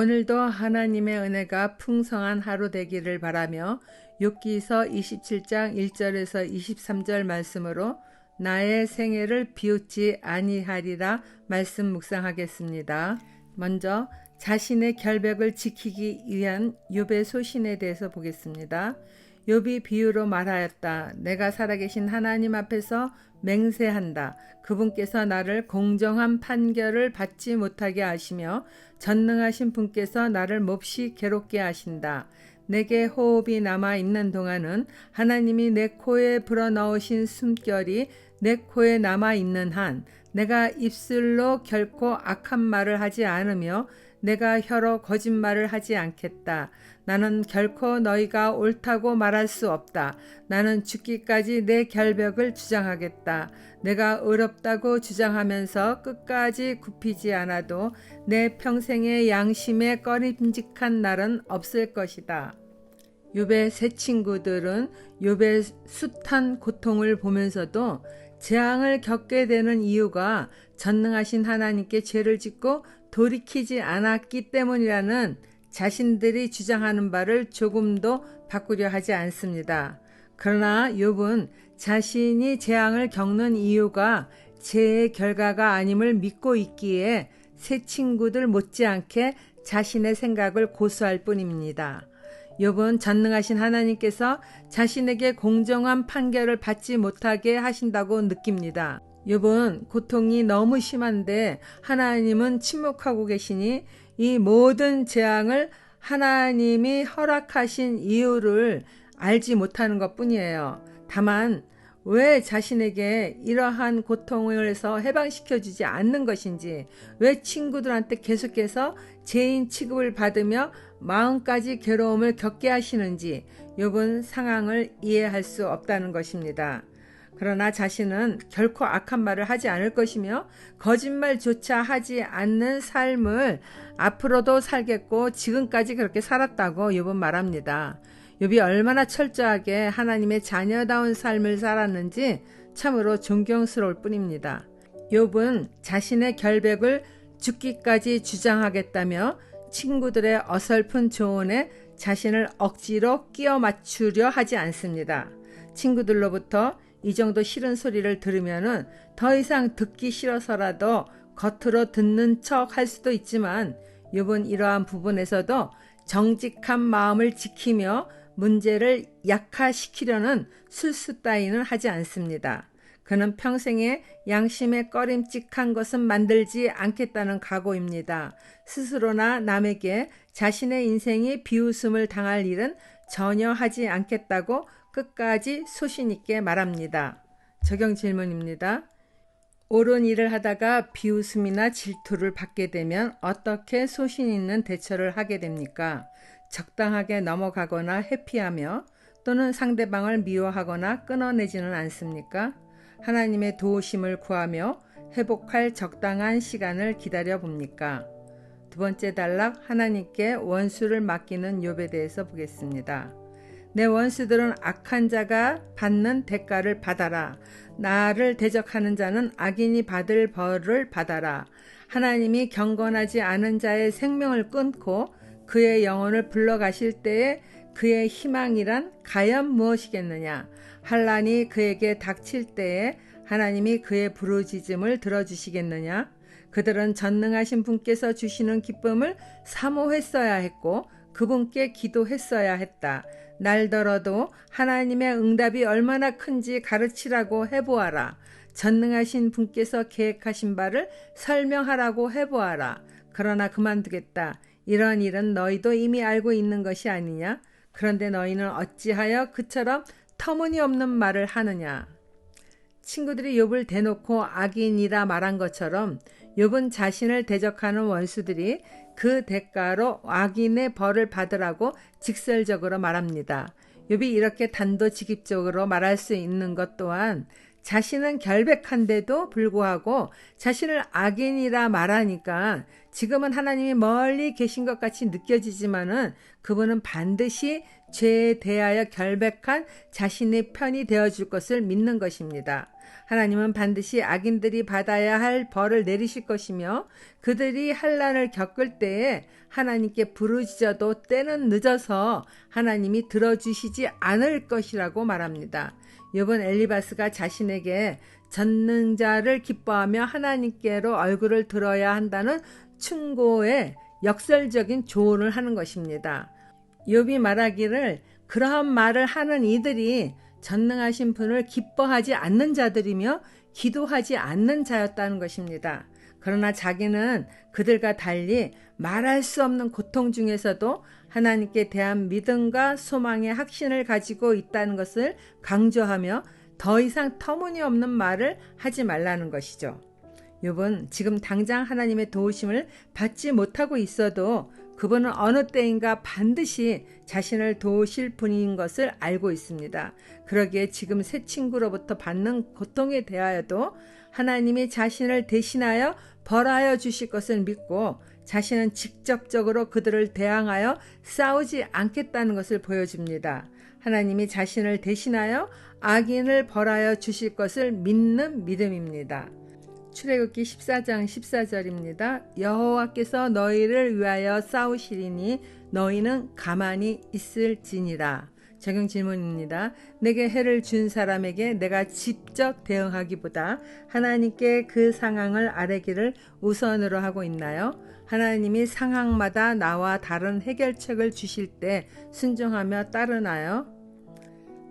오늘도 하나님의 은혜가 풍성한 하루 되기를 바라며 욥기서 27장 1절에서 23절 말씀으로 나의 생애를 비웃지 아니하리라 말씀 묵상하겠습니다. 먼저 자신의 결백을 지키기 위한 욥의 소신에 대해서 보겠습니다. 욥이 비유로 말하였다. 내가 살아계신 하나님 앞에서 맹세한다. 그분께서 나를 공정한 판결을 받지 못하게 하시며 전능하신 분께서 나를 몹시 괴롭게 하신다. 내게 호흡이 남아있는 동안은 하나님이 내 코에 불어넣으신 숨결이 내 코에 남아있는 한 내가 입술로 결코 악한 말을 하지 않으며 내가 혀로 거짓말을 하지 않겠다. 나는 결코 너희가 옳다고 말할 수 없다. 나는 죽기까지 내 결백을 주장하겠다. 내가 의롭다고 주장하면서 끝까지 굽히지 않아도 내 평생의 양심에 꺼림직한 날은 없을 것이다. 욥의 세 친구들은 욥의 숱한 고통을 보면서도 재앙을 겪게 되는 이유가 전능하신 하나님께 죄를 짓고 돌이키지 않았기 때문이라는 자신들이 주장하는 바를 조금도 바꾸려 하지 않습니다. 그러나 욥은 자신이 재앙을 겪는 이유가 죄의 결과가 아님을 믿고 있기에 세 친구들 못지않게 자신의 생각을 고수할 뿐입니다. 욥은 전능하신 하나님께서 자신에게 공정한 판결을 받지 못하게 하신다고 느낍니다. 욥은 고통이 너무 심한데 하나님은 침묵하고 계시니 이 모든 재앙을 하나님이 허락하신 이유를 알지 못하는 것뿐이에요. 다만 왜 자신에게 이러한 고통에서 해방시켜주지 않는 것인지, 왜 친구들한테 계속해서 죄인 취급을 받으며 마음까지 괴로움을 겪게 하시는지 욥은 상황을 이해할 수 없다는 것입니다. 그러나 자신은 결코 악한 말을 하지 않을 것이며 거짓말조차 하지 않는 삶을 앞으로도 살겠고 지금까지 그렇게 살았다고 욥은 말합니다. 욥이 얼마나 철저하게 하나님의 자녀다운 삶을 살았는지 참으로 존경스러울 뿐입니다. 욥은 자신의 결백을 죽기까지 주장하겠다며 친구들의 어설픈 조언에 자신을 억지로 끼워 맞추려 하지 않습니다. 친구들로부터 이 정도 싫은 소리를 들으면은 더 이상 듣기 싫어서라도 겉으로 듣는 척 할 수도 있지만 욥은 이러한 부분에서도 정직한 마음을 지키며 문제를 약화시키려는 술수 따위는 하지 않습니다. 그는 평생에 양심에 꺼림칙한 것은 만들지 않겠다는 각오입니다. 스스로나 남에게 자신의 인생이 비웃음을 당할 일은 전혀 하지 않겠다고 끝까지 소신 있게 말합니다. 적용 질문입니다. 옳은 일을 하다가 비웃음이나 질투를 받게 되면 어떻게 소신 있는 대처를 하게 됩니까? 적당하게 넘어가거나 회피하며 또는 상대방을 미워하거나 끊어내지는 않습니까? 하나님의 도우심을 구하며 회복할 적당한 시간을 기다려 봅니까? 두 번째 단락, 하나님께 원수를 맡기는 욥에 대해서 보겠습니다. 내 원수들은 악한 자가 받는 대가를 받아라. 나를 대적하는 자는 악인이 받을 벌을 받아라. 하나님이 경건하지 않은 자의 생명을 끊고 그의 영혼을 불러가실 때에 그의 희망이란 가연 무엇이겠느냐? 환난이 그에게 닥칠 때에 하나님이 그의 부르짖음을 들어주시겠느냐? 그들은 전능하신 분께서 주시는 기쁨을 사모했어야 했고 그분께 기도했어야 했다. 날더러도 하나님의 응답이 얼마나 큰지 가르치라고 해보아라. 전능하신 분께서 계획하신 바를 설명하라고 해보아라. 그러나 그만두겠다. 이런 일은 너희도 이미 알고 있는 것이 아니냐? 그런데 너희는 어찌하여 그처럼 터무니없는 말을 하느냐? 친구들이 욥을 대놓고 악인이라 말한 것처럼 욥은 자신을 대적하는 원수들이 그 대가로 악인의 벌을 받으라고 직설적으로 말합니다. 욥이 이렇게 단도직입적으로 말할 수 있는 것 또한 자신은 결백한데도 불구하고 자신을 악인이라 말하니까 지금은 하나님이 멀리 계신 것 같이 느껴지지만은 그분은 반드시 죄에 대하여 결백한 자신의 편이 되어줄 것을 믿는 것입니다. 하나님은 반드시 악인들이 받아야 할 벌을 내리실 것이며 그들이 환난을 겪을 때에 하나님께 부르짖어도 때는 늦어서 하나님이 들어주시지 않을 것이라고 말합니다. 욥은 엘리바스가 자신에게 전능자를 기뻐하며 하나님께로 얼굴을 들어야 한다는 충고에 역설적인 조언을 하는 것입니다. 욥이 말하기를 그러한 말을 하는 이들이 전능하신 분을 기뻐하지 않는 자들이며 기도하지 않는 자였다는 것입니다. 그러나 자기는 그들과 달리 말할 수 없는 고통 중에서도 하나님께 대한 믿음과 소망의 확신을 가지고 있다는 것을 강조하며 더 이상 터무니없는 말을 하지 말라는 것이죠. 욥은 지금 당장 하나님의 도우심을 받지 못하고 있어도 그분은 어느 때인가 반드시 자신을 도우실 분인 것을 알고 있습니다. 그러기에 지금 새 친구로부터 받는 고통에 대하여도 하나님이 자신을 대신하여 벌하여 주실 것을 믿고 자신은 직접적으로 그들을 대항하여 싸우지 않겠다는 것을 보여줍니다. 하나님이 자신을 대신하여 악인을 벌하여 주실 것을 믿는 믿음입니다. 출애굽기 14장 14절입니다. 여호와께서 너희를 위하여 싸우시리니 너희는 가만히 있을지니라. 적용 질문입니다. 내게 해를 준 사람에게 내가 직접 대응하기보다 하나님께 그 상황을 아뢰기를 우선으로 하고 있나요? 하나님이 상황마다 나와 다른 해결책을 주실 때 순종하며 따르나요?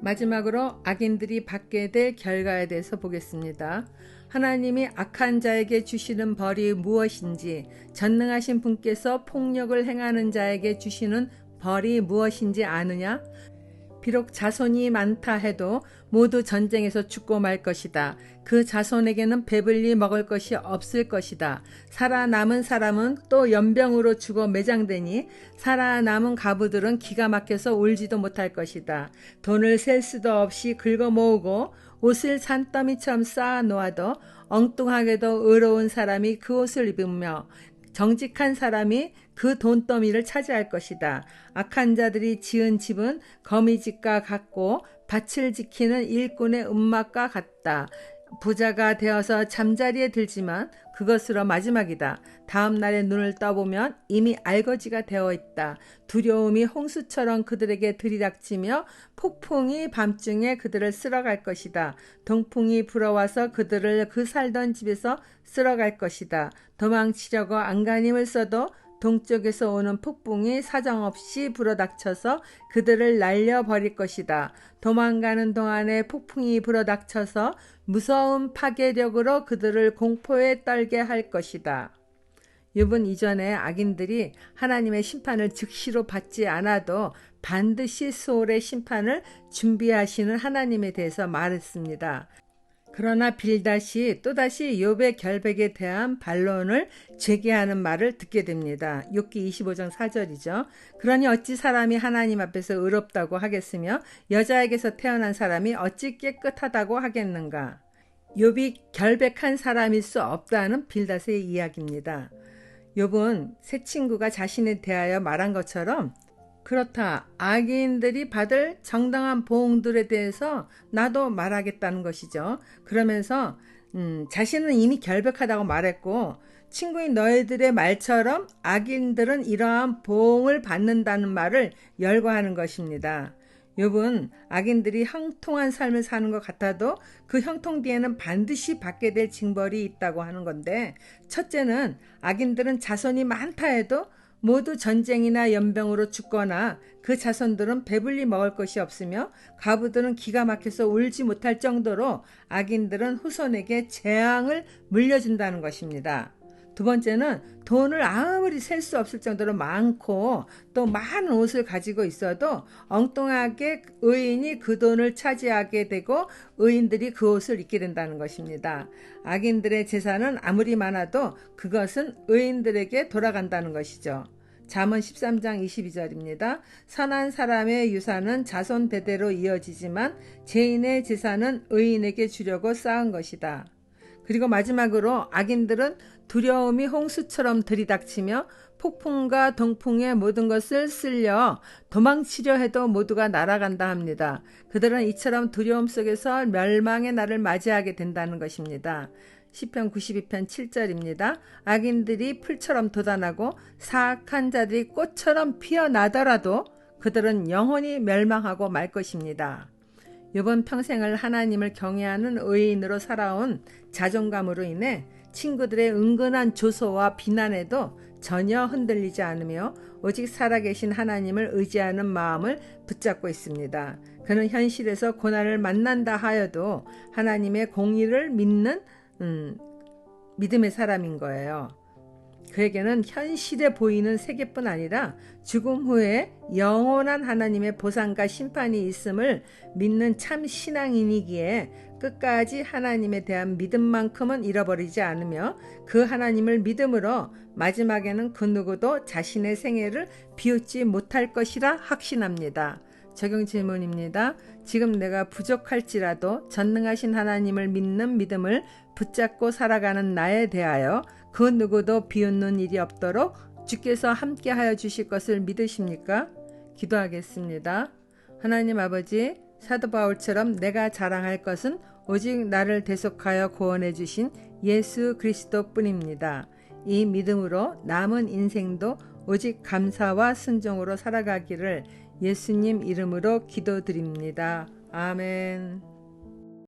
마지막으로 악인들이 받게 될 결과에 대해서 보겠습니다. 하나님이 악한 자에게 주시는 벌이 무엇인지, 전능하신 분께서 폭력을 행하는 자에게 주시는 벌이 무엇인지 아느냐? 비록 자손이 많다 해도 모두 전쟁에서 죽고 말 것이다. 그 자손에게는 배불리 먹을 것이 없을 것이다. 살아남은 사람은 또 연병으로 죽어 매장되니 살아남은 가부들은 기가 막혀서 울지도 못할 것이다. 돈을 셀 수도 없이 긁어 모으고 옷을 산더미처럼 쌓아 놓아도 엉뚱하게도 의로운 사람이 그 옷을 입으며 정직한 사람이 그 돈더미를 차지할 것이다. 악한 자들이 지은 집은 거미집과 같고 밭을 지키는 일꾼의 움막과 같다. 부자가 되어서 잠자리에 들지만 그것으로 마지막이다. 다음 날에 눈을 떠보면 이미 알거지가 되어 있다. 두려움이 홍수처럼 그들에게 들이닥치며 폭풍이 밤중에 그들을 쓸어갈 것이다. 동풍이 불어와서 그들을 그 살던 집에서 쓸어갈 것이다. 도망치려고 안간힘을 써도 동쪽에서 오는 폭풍이 사정없이 불어닥쳐서 그들을 날려버릴 것이다. 도망가는 동안에 폭풍이 불어닥쳐서 무서운 파괴력으로 그들을 공포에 떨게 할 것이다. 욥은 이전에 악인들이 하나님의 심판을 즉시로 받지 않아도 반드시 수월의 심판을 준비하시는 하나님에 대해서 말했습니다. 그러나 빌닷이 또다시 욥의 결백에 대한 반론을 제기하는 말을 듣게 됩니다. 욥기 25장 4절이죠. 그러니 어찌 사람이 하나님 앞에서 의롭다고 하겠으며 여자에게서 태어난 사람이 어찌 깨끗하다고 하겠는가. 욥이 결백한 사람일 수 없다는 빌닷의 이야기입니다. 욥은 새 친구가 자신에 대하여 말한 것처럼 그렇다. 악인들이 받을 정당한 보응들에 대해서 나도 말하겠다는 것이죠. 그러면서 자신은 이미 결백하다고 말했고 친구인 너희들의 말처럼 악인들은 이러한 보응을 받는다는 말을 열거하는 것입니다. 욥은 악인들이 형통한 삶을 사는 것 같아도 그 형통 뒤에는 반드시 받게 될 징벌이 있다고 하는 건데, 첫째는 악인들은 자손이 많다 해도 모두 전쟁이나 연병으로 죽거나 그 자손들은 배불리 먹을 것이 없으며 가부들은 기가 막혀서 울지 못할 정도로 악인들은 후손에게 재앙을 물려준다는 것입니다. 두 번째는 돈을 아무리 셀 수 없을 정도로 많고 또 많은 옷을 가지고 있어도 엉뚱하게 의인이 그 돈을 차지하게 되고 의인들이 그 옷을 입게 된다는 것입니다. 악인들의 재산은 아무리 많아도 그것은 의인들에게 돌아간다는 것이죠. 잠언 13장 22절입니다. 선한 사람의 유산은 자손 대대로 이어지지만 죄인의 재산은 의인에게 주려고 쌓은 것이다. 그리고 마지막으로 악인들은 두려움이 홍수처럼 들이닥치며 폭풍과 동풍의 모든 것을 쓸려 도망치려 해도 모두가 날아간다 합니다. 그들은 이처럼 두려움 속에서 멸망의 날을 맞이하게 된다는 것입니다. 시편 92편 7절입니다. 악인들이 풀처럼 돋아나고 사악한 자들이 꽃처럼 피어나더라도 그들은 영원히 멸망하고 말 것입니다. 이번 평생을 하나님을 경외하는 의인으로 살아온 자존감으로 인해 친구들의 은근한 조소와 비난에도 전혀 흔들리지 않으며 오직 살아계신 하나님을 의지하는 마음을 붙잡고 있습니다. 그는 현실에서 고난을 만난다 하여도 하나님의 공의를 믿는 믿음의 사람인 거예요. 그에게는 현실에 보이는 세계뿐 아니라 죽음 후에 영원한 하나님의 보상과 심판이 있음을 믿는 참 신앙인이기에 끝까지 하나님에 대한 믿음만큼은 잃어버리지 않으며 그 하나님을 믿음으로 마지막에는 그 누구도 자신의 생애를 비웃지 못할 것이라 확신합니다. 적용 질문입니다. 지금 내가 부족할지라도 전능하신 하나님을 믿는 믿음을 붙잡고 살아가는 나에 대하여 그 누구도 비웃는 일이 없도록 주께서 함께하여 주실 것을 믿으십니까? 기도하겠습니다. 하나님 아버지, 사도 바울처럼 내가 자랑할 것은 오직 나를 대속하여 구원해 주신 예수 그리스도 뿐입니다. 이 믿음으로 남은 인생도 오직 감사와 순종으로 살아가기를 예수님 이름으로 기도드립니다. 아멘.